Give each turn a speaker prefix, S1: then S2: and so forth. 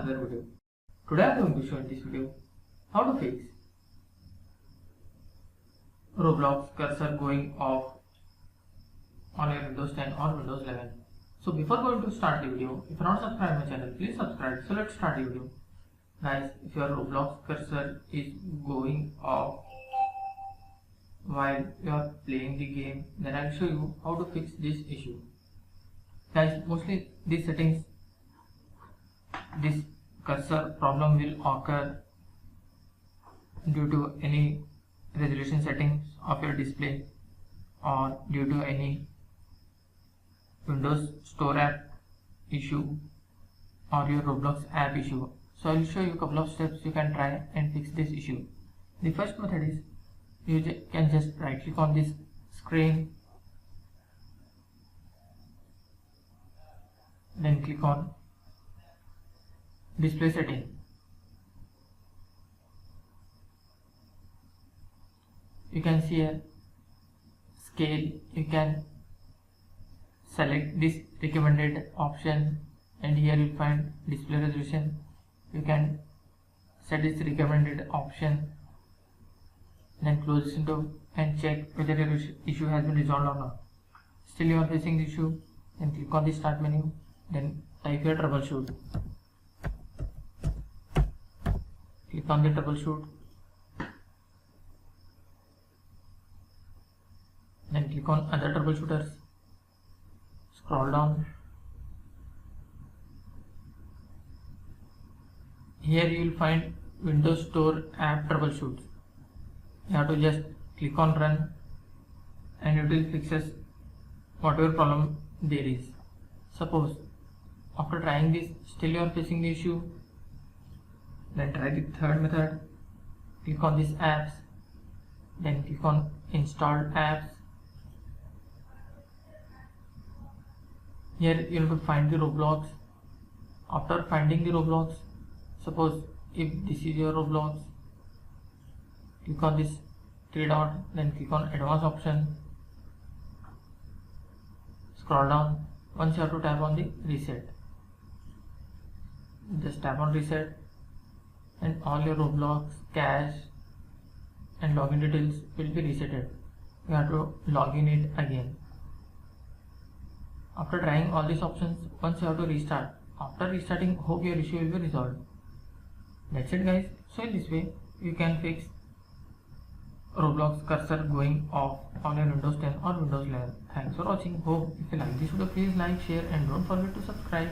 S1: another video. Today I am going to show in this video how to fix Roblox cursor going off on your Windows 10 or Windows 11. So before going to start the video, if you are not subscribed my channel, please subscribe. So let's start the video. Guys, if your Roblox cursor is going off while you are playing the game, then I will show you how to fix this issue. Guys, mostly these settings, this cursor problem will occur due to any resolution settings of your display or due to any Windows Store app issue or your Roblox app issue. So I will show you a couple of steps you can try and fix this issue. The first method is you can just right click on this screen, then click on display setting. You can see a scale. You can select this recommended option and here you find display resolution. You can set this recommended option, then close this window and check whether your issue has been resolved or not. Still you are facing the issue, then click on the start menu, then type your troubleshoot. Click on the troubleshoot, then click on other troubleshooters, scroll down. Here you will find Windows Store app troubleshoot. You have to just click on run and it will fixes whatever problem there is. Suppose after trying this still you are facing the issue, then try the third method. Click on this apps, then click on installed apps. Here you have to find the Roblox. After finding the Roblox, suppose if this is your Roblox, click on this three dot, then click on advanced option, scroll down. Once you have to tap on the reset, just tap on reset and all your Roblox cache and login details will be resetted. You have to log in it again. After trying all these options, once you have to restart. After restarting, hope your issue will be resolved. That's it guys. So in this way you can fix Roblox cursor going off on your Windows 10 or Windows 11. Thanks for watching. Hope if you like this video, please like, share and don't forget to subscribe.